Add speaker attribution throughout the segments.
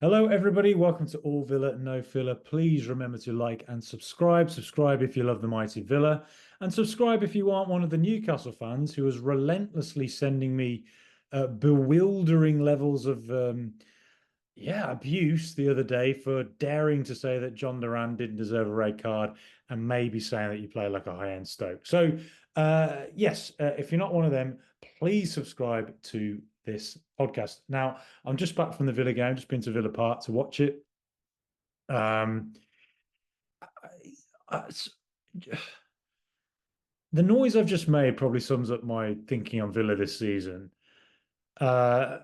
Speaker 1: Hello, everybody. Welcome to All Villa, No Filler. Please remember to like and subscribe. Subscribe if you love the mighty Villa, and subscribe if you aren't one of the Newcastle fans who was relentlessly sending me bewildering levels of abuse the other day for daring to say that John Duran didn't deserve a red card and maybe saying that you play like a high-end Stoke. So, yes, if you're not one of them, please subscribe to this podcast. Now, I'm just back from the Villa game, just been to Villa Park to watch it. Um, the noise I've just made probably sums up my thinking on Villa this season. And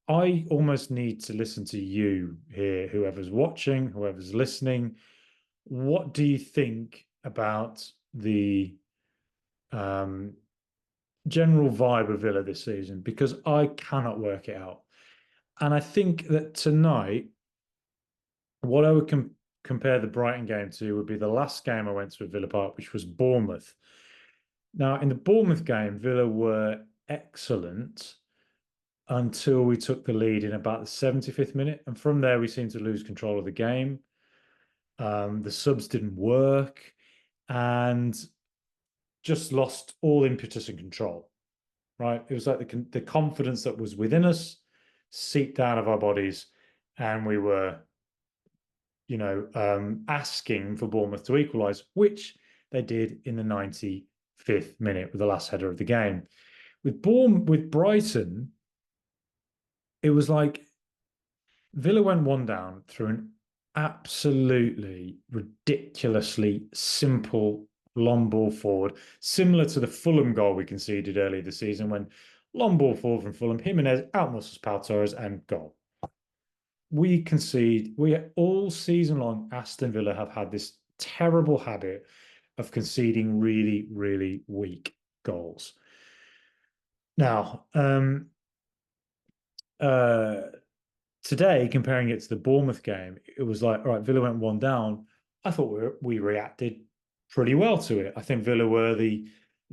Speaker 1: I almost need to listen to you here, whoever's watching, whoever's listening. What do you think about the general vibe of Villa this season? Because I cannot work it out. And I think that tonight, what I would compare the Brighton game to would be the last game I went to at Villa Park, which was Bournemouth. Now, in the Bournemouth game, Villa were excellent until we took the lead in about the 75th minute. And from there, we seemed to lose control of the game. The subs didn't work and just lost all impetus and control, right? It was like the confidence that was within us seeped out of our bodies, and we were, asking for Bournemouth to equalise, which they did in the 95th minute with the last header of the game. With Brighton, it was like Villa went one down through an absolutely ridiculously simple long ball forward, similar to the Fulham goal we conceded earlier this season when long ball forward from Fulham, Jimenez outmuscles Pau Torres and goal. We all season long, Aston Villa have had this terrible habit of conceding really, really weak goals. Now, today, comparing it to the Bournemouth game, it was like, all right, Villa went one down. I thought we reacted pretty well to it. I think Villa were the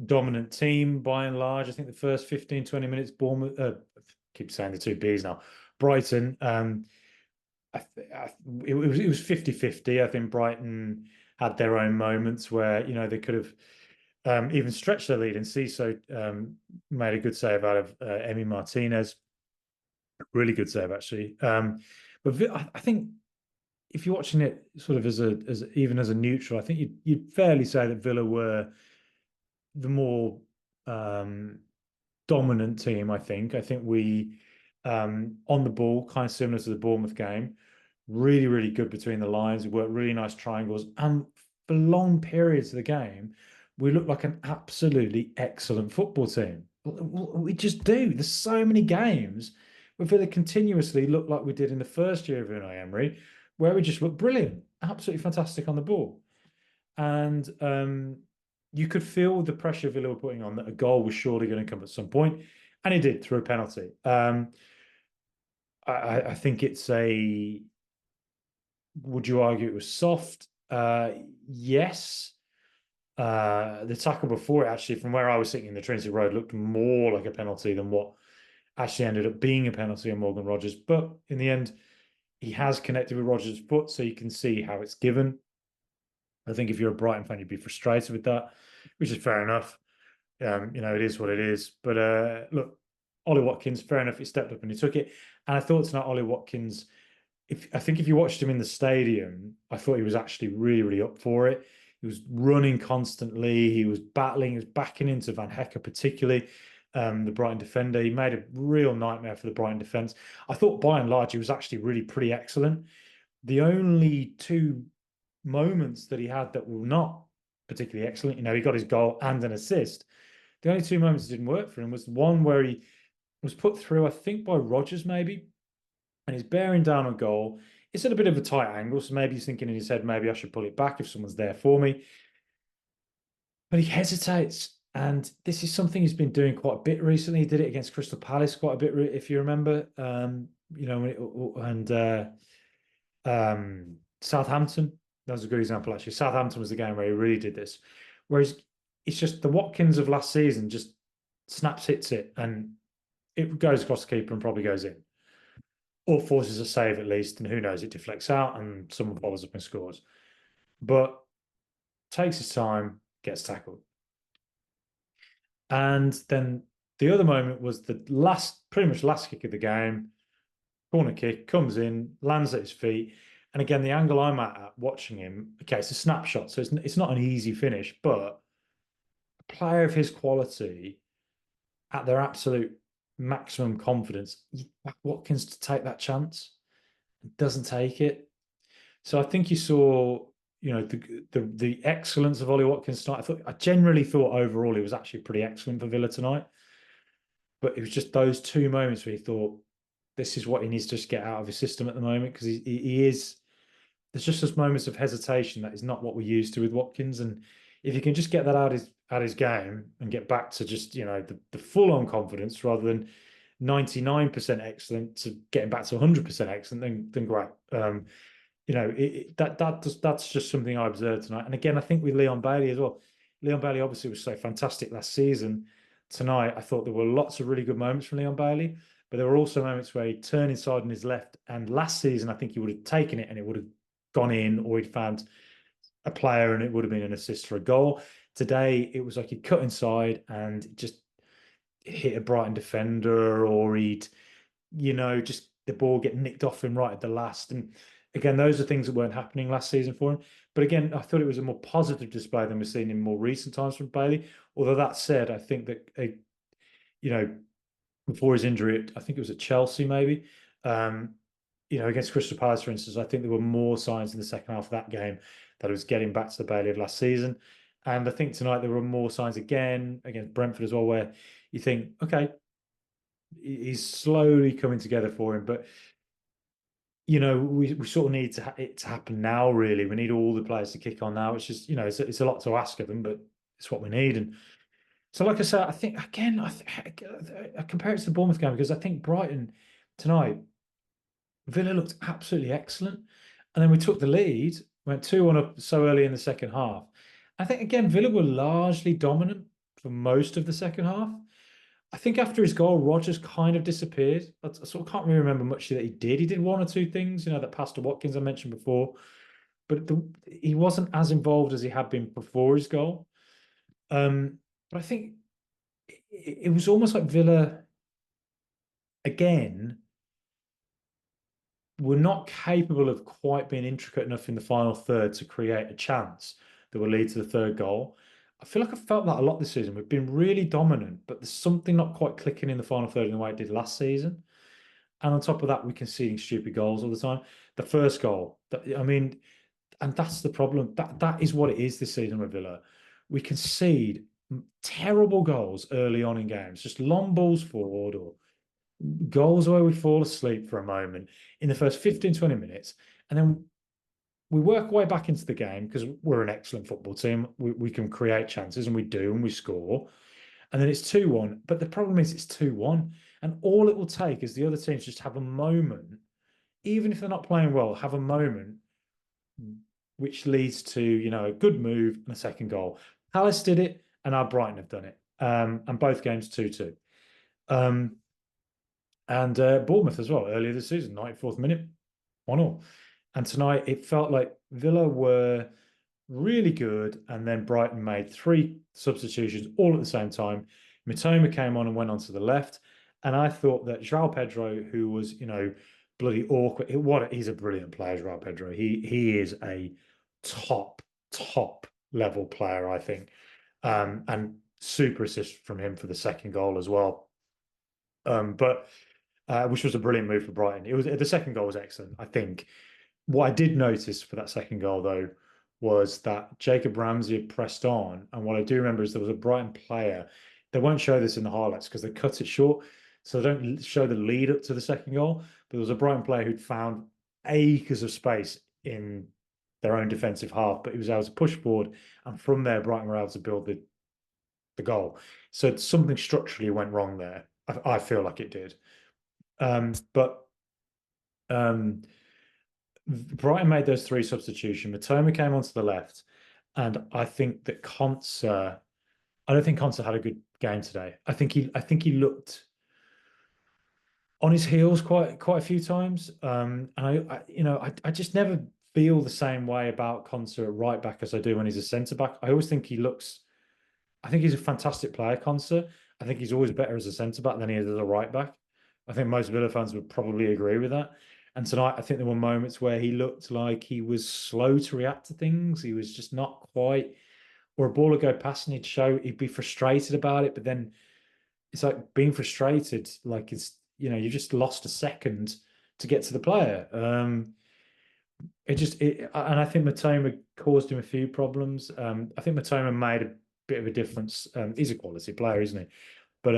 Speaker 1: dominant team by and large. I think the first 15, 20 minutes, Bournemouth, I keep saying the two Bs now, Brighton, it was 50-50. I think Brighton had their own moments where, they could have even stretched their lead, and Ciso made a good save out of Emi Martinez. Really good save, actually. But I think if you're watching it sort of as even as a neutral, I think you'd fairly say that Villa were the more dominant team. I think we on the ball, kind of similar to the Bournemouth game, really, really good between the lines. We worked really nice triangles, and for long periods of the game, we looked like an absolutely excellent football team. We just do. There's so many games where Villa continuously look like we did in the first year of Unai Emery, where we just looked brilliant, absolutely fantastic on the ball. And you could feel the pressure Villa were putting on that a goal was surely going to come at some point, and it did through a penalty. I think would you argue it was soft? Yes. The tackle before it, actually, from where I was sitting in the Trinity Road, looked more like a penalty than what actually ended up being a penalty on Morgan Rogers. But in the end, he has connected with Rogers' foot, so you can see how it's given. I think if you're a Brighton fan, you'd be frustrated with that, which is fair enough. It is what it is. But look, Ollie Watkins, fair enough, he stepped up and he took it. And I thought tonight, Ollie Watkins, if you watched him in the stadium, I thought he was actually really, really up for it. He was running constantly. He was battling. He was backing into Van Hecker, particularly the Brighton defender. He made a real nightmare for the Brighton defence. I thought, by and large, he was actually really pretty excellent. The only two moments that he had that were not particularly excellent, he got his goal and an assist. The only two moments that didn't work for him was one where he was put through, I think, by Rogers, maybe, and he's bearing down on goal. It's at a bit of a tight angle, so maybe he's thinking in his head, maybe I should pull it back if someone's there for me. But he hesitates, and this is something he's been doing quite a bit recently. He did it against Crystal Palace quite a bit, if you remember. Southampton, that was a good example, actually. Southampton was the game where he really did this. Whereas it's just the Watkins of last season just snaps, hits it, and it goes across the keeper and probably goes in. or forces a save at least, and who knows, it deflects out and someone follows up and scores. But takes his time, gets tackled. And then the other moment was the pretty much last kick of the game. Corner kick comes in, lands at his feet. And again, the angle I'm at watching him, okay, it's a snapshot, so it's not an easy finish, but a player of his quality at their absolute maximum confidence, you back Watkins to take that chance, doesn't take it. So I think you saw, the excellence of Ollie Watkins tonight. I generally thought overall he was actually pretty excellent for Villa tonight, but it was just those two moments where he thought this is what he needs to just get out of his system at the moment, because he is. There's just those moments of hesitation that is not what we're used to with Watkins, and if you can just get that out his game and get back to just the full on confidence rather than 99% excellent to getting back to 100% excellent, then great. That's just something I observed tonight. And again, I think with Leon Bailey as well. Leon Bailey obviously was so fantastic last season. Tonight, I thought there were lots of really good moments from Leon Bailey, but there were also moments where he turned inside on his left. And last season, I think he would have taken it and it would have gone in, or he'd found a player and it would have been an assist for a goal. Today, it was like he'd cut inside and just hit a Brighton defender, or he'd, just the ball get nicked off him right at the last. And again, those are things that weren't happening last season for him. But again, I thought it was a more positive display than we've seen in more recent times from Bailey. Although that said, I think that, before his injury, I think it was at Chelsea maybe, against Crystal Palace, for instance, I think there were more signs in the second half of that game that it was getting back to the Bailey of last season. And I think tonight there were more signs again against Brentford as well, where you think, okay, he's slowly coming together for him. But we sort of need it to happen now. Really, we need all the players to kick on now. It's just it's a lot to ask of them, but it's what we need. And so, like I said, I think again, I compare it to the Bournemouth game because I think Brighton tonight, Villa looked absolutely excellent, and then we took the lead, went 2-1 up so early in the second half. I think again, Villa were largely dominant for most of the second half. I think after his goal, Rodgers kind of disappeared. I sort of can't really remember much that he did. He did one or two things, that pass to Watkins I mentioned before, but he wasn't as involved as he had been before his goal. But I think it was almost like Villa, again, were not capable of quite being intricate enough in the final third to create a chance that will lead to the third goal. I feel like I felt that a lot this season. We've been really dominant, but there's something not quite clicking in the final third in the way it did last season. And on top of that, we're conceding stupid goals all the time. The first goal, and that's the problem. That is what it is this season with Villa. We concede terrible goals early on in games, just long balls forward or goals where we fall asleep for a moment in the first 15, 20 minutes. And then we work our way back into the game because we're an excellent football team. We can create chances, and we do, and we score. And then it's 2-1. But the problem is it's 2-1. And all it will take is the other teams just have a moment, even if they're not playing well, have a moment which leads to, a good move and a second goal. Palace did it, and our Brighton have done it. And both games 2-2. And Bournemouth as well, earlier this season, 94th minute, 1-1. And tonight it felt like Villa were really good, and then Brighton made 3 substitutions all at the same time. Mitoma came on and went onto the left, and I thought that João Pedro, who was bloody awkward, he's a brilliant player, João Pedro. He is a top level player, I think, and super assist from him for the second goal as well. Which was a brilliant move for Brighton. The second goal was excellent, I think. What I did notice for that second goal, though, was that Jacob Ramsey had pressed on. And what I do remember is there was a Brighton player. They won't show this in the highlights because they cut it short. So they don't show the lead up to the second goal. But there was a Brighton player who'd found acres of space in their own defensive half, but he was able to push forward. And from there, Brighton were able to build the goal. So something structurally went wrong there. I feel like it did. But Brighton made those 3 substitutions. Mitoma came onto the left, and I think that I don't think Konsa had a good game today. I think he looked on his heels quite a few times. And I just never feel the same way about Konsa at right back as I do when he's a centre back. I always think he looks. I think he's a fantastic player, Konsa. I think he's always better as a centre back than he is as a right back. I think most Villa fans would probably agree with that. And tonight, I think there were moments where he looked like he was slow to react to things. He was just not quite, or a ball would go past and he'd be frustrated about it, but then it's like being frustrated, like you just lost a second to get to the player. And I think Matoma caused him a few problems. I think Matoma made a bit of a difference. He's a quality player, isn't he? But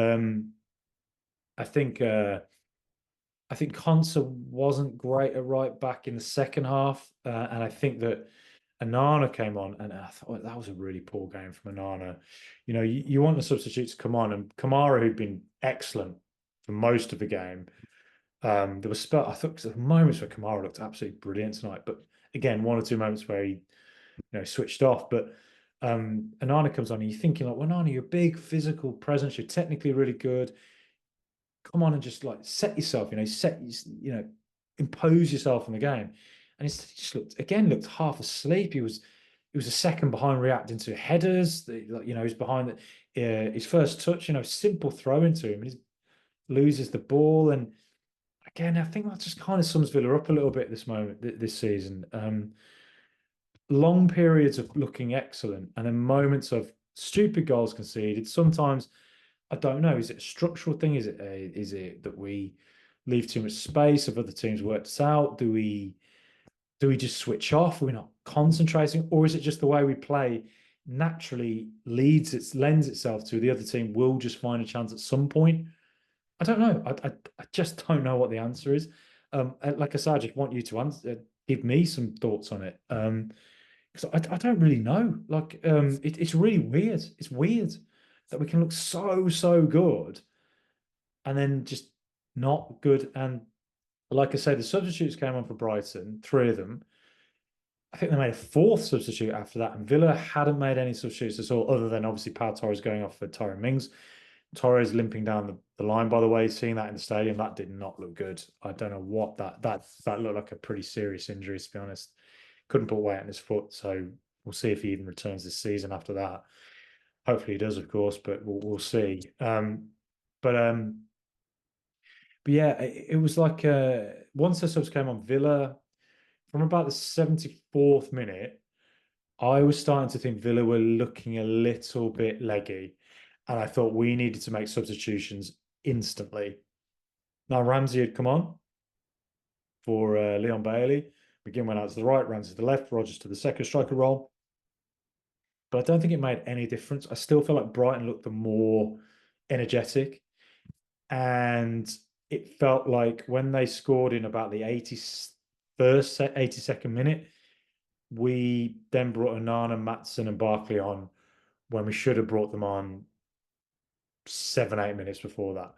Speaker 1: I think I think Konsa wasn't great at right back in the second half, and I think that Anana came on, and I thought that was a really poor game from Anana. You want the substitutes to come on, and Kamara, who'd been excellent for most of the game, there was I thought there were moments where Kamara looked absolutely brilliant tonight, but again, one or two moments where he switched off. But Anana comes on, and you're thinking like, well, Anana, you're a big physical presence, you're technically really good. Come on and just like set yourself, impose yourself on the game. And he just looked half asleep. He was a second behind reacting to headers. He's behind his first touch, simple throw into him, and he loses the ball. And again, I think that just kind of sums Villa up a little bit this season. Long periods of looking excellent, and then moments of stupid goals conceded. Sometimes I don't know. Is it a structural thing? Is it that we leave too much space? Have other teams worked us out? Do we just switch off? Are we not concentrating, or is it just the way we play naturally lends itself to the other team will just find a chance at some point? I don't know. I just don't know what the answer is. Like I said, I just want you to give me some thoughts on it. Because I don't really know. Like, it's really weird. It's weird that we can look so good and then just not good. And like I say, the substitutes came on for Brighton, 3 of them. I think they made a 4th substitute after that, and Villa hadn't made any substitutes at all, other than obviously Pau Torres going off for Tyrone Mings. Torres limping down the line, by the way, seeing that in the stadium, that did not look good. I don't know what that looked like a pretty serious injury, to be honest. Couldn't put weight on his foot, so we'll see if he even returns this season after that. Hopefully he does, of course, but we'll see. But yeah, it was like once the subs came on, Villa, from about the 74th minute, I was starting to think Villa were looking a little bit leggy, and I thought we needed to make substitutions instantly. Now Ramsey had come on for Leon Bailey. McGinn went out to the right, Ramsey to the left, Rodgers to the second striker role. But I don't think it made any difference. I still feel like Brighton looked the more energetic. And it felt like when they scored in about the 82nd minute, we then brought Onana, Maatsen, and Barkley on when we should have brought them on 7-8 minutes before that.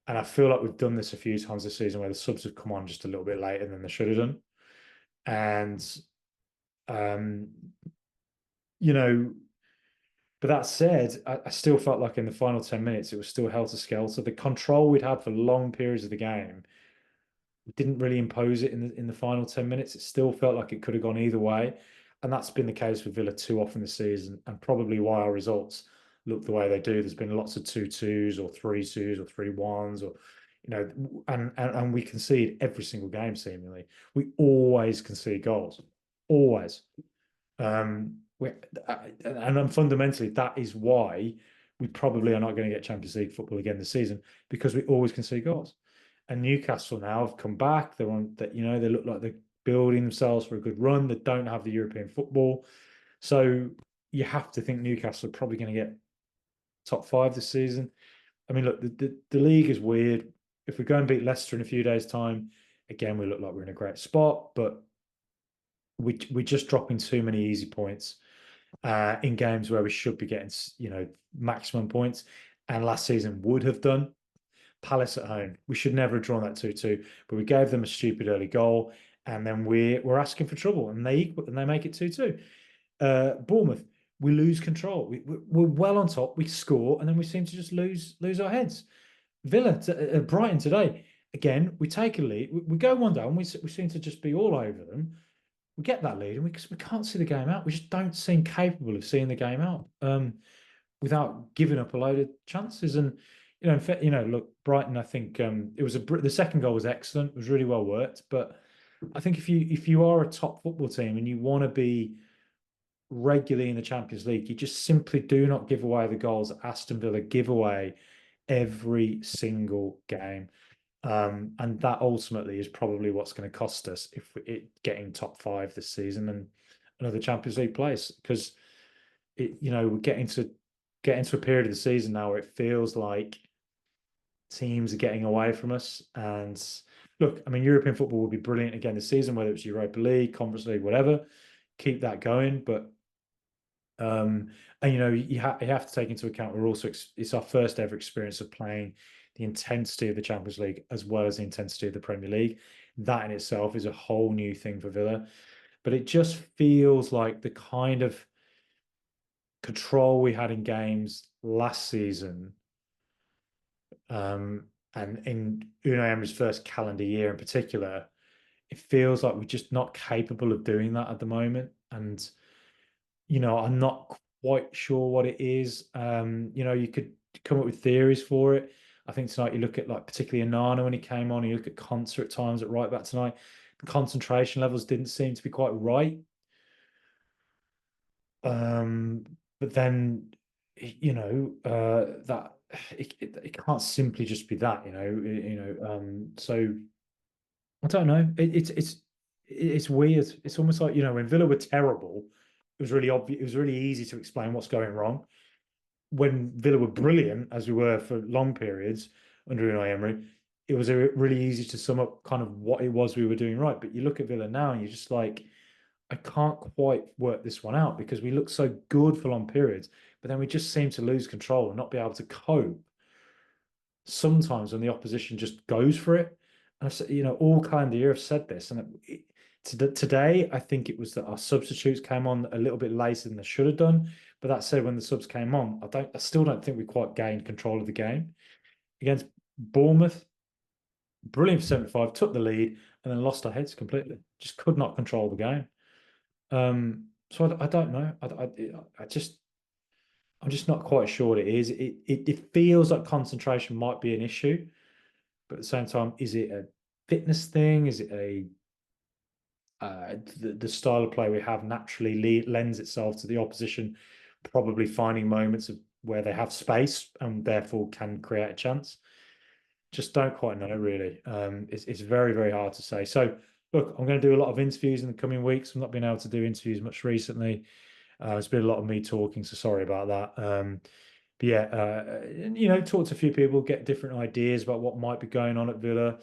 Speaker 1: And I feel like we've done this a few times this season where the subs have come on just a little bit later than they should have done. And but that said, I still felt like in the final 10 minutes, it was still helter-skelter. The control we'd had for long periods of the game, we didn't really impose it in the final 10 minutes. It still felt like it could have gone either way. And that's been the case with Villa too often this season, and probably why our results look the way they do. There's been lots of 2-2s or 3-2s or 3-1s, or and we concede every single game seemingly. We always concede goals, always. And fundamentally, that is why we probably are not going to get Champions League football again this season, because we always concede goals. And Newcastle now have come back. They're on that. They look like they're building themselves for a good run. They don't have the European football, so you have to think Newcastle are probably going to get top 5 this season. I mean, look, the league is weird. If we go and beat Leicester in a few days' time, again, we look like we're in a great spot, but we're just dropping too many easy points in games where we should be getting, maximum points. And last season would have done. Palace at home, we should never have drawn that 2-2, but we gave them a stupid early goal, and then we're asking for trouble, and they make it 2-2. Bournemouth, we lose control. We're well on top. We score, and then we seem to just lose our heads. Villa, Brighton today, again, we take a lead, we go one down, we seem to just be all over them. We get that lead, and we can't see the game out. We just don't seem capable of seeing the game out without giving up a load of chances. And in fact, look, Brighton. I think it was the second goal was excellent. It was really well worked. But I think if you are a top football team and you want to be regularly in the Champions League, you just simply do not give away the goals that Aston Villa give away every single game. And that ultimately is probably what's going to cost us if it getting top 5 this season and another Champions League place, because we're getting to a period of the season now where it feels like teams are getting away from us. And look, I mean, European football will be brilliant again this season, whether it's Europa League, Conference League, whatever. Keep that going, but and you have to take into account it's our first ever experience of playing the intensity of the Champions League as well as the intensity of the Premier League. That in itself is a whole new thing for Villa, but it just feels like the kind of control we had in games last season, and in Unai Emery's first calendar year in particular, it feels like we're just not capable of doing that at the moment. And I'm not quite sure what it is. You could come up with theories for it. I think tonight you look at, like, particularly Onana when he came on, you look at Concert at times at right back tonight, the concentration levels didn't seem to be quite right. But then, that it can't simply just be that, so I don't know. It's weird. It's almost like, when Villa were terrible, it was really obvious. It was really easy to explain what's going wrong. When Villa were brilliant, as we were for long periods under Unai Emery, it was really easy to sum up kind of what it was we were doing right. But you look at Villa now, and you're just like, I can't quite work this one out, because we look so good for long periods, but then we just seem to lose control and not be able to cope sometimes when the opposition just goes for it. And I've said, all calendar year I've said this, and today I think it was that our substitutes came on a little bit later than they should have done. But that said, when the subs came on, I still don't think we quite gained control of the game. Against Bournemouth, brilliant for 75, took the lead, and then lost our heads completely. Just could not control the game. So I don't know. I'm just not quite sure what it is. It feels like concentration might be an issue, but at the same time, is it a fitness thing? Is it the style of play we have naturally lends itself to the opposition probably finding moments of where they have space and therefore can create a chance? Just don't quite know, really. It's very, very hard to say. So look, I'm going to do a lot of interviews in the coming weeks. I've not been able to do interviews much recently. It's been a lot of me talking, so sorry about that. But yeah, talk to a few people, get different ideas about what might be going on at Villa.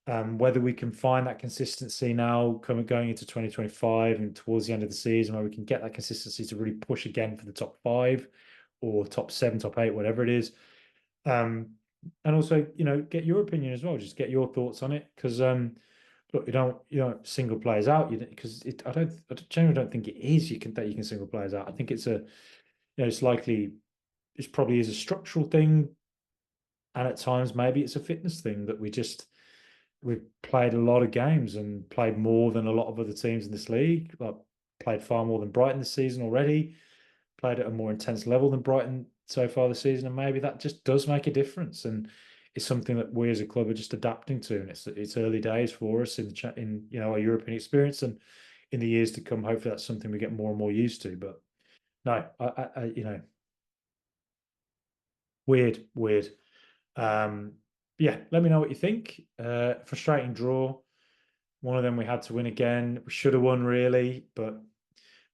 Speaker 1: Whether we can find that consistency now going into 2025 and towards the end of the season, where we can get that consistency to really push again for the top 5 or top 7, top 8, whatever it is. And also, get your opinion as well. Just get your thoughts on it, because look, you don't single players out, because I generally don't think it is you can single players out. I think it's it probably is a structural thing, and at times maybe it's a fitness thing that we've played a lot of games and played more than a lot of other teams in this league. Like, played far more than Brighton this season already. Played at a more intense level than Brighton so far this season, and maybe that just does make a difference. And it's something that we as a club are just adapting to, and it's early days for us in our European experience, and in the years to come, hopefully that's something we get more and more used to. But no, weird. Yeah, let me know what you think. Frustrating draw. One of them we had to win again. We should have won, really, but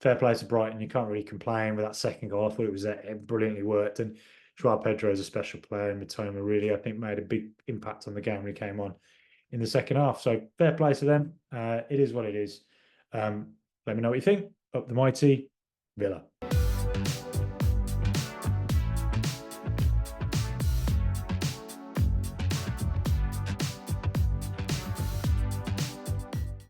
Speaker 1: fair play to Brighton. You can't really complain with that second goal. I thought it brilliantly worked. And Joao Pedro is a special player, and Mitoma really, I think, made a big impact on the game when he came on in the second half. So fair play to them. It is what it is. Let me know what you think. Up the mighty Villa.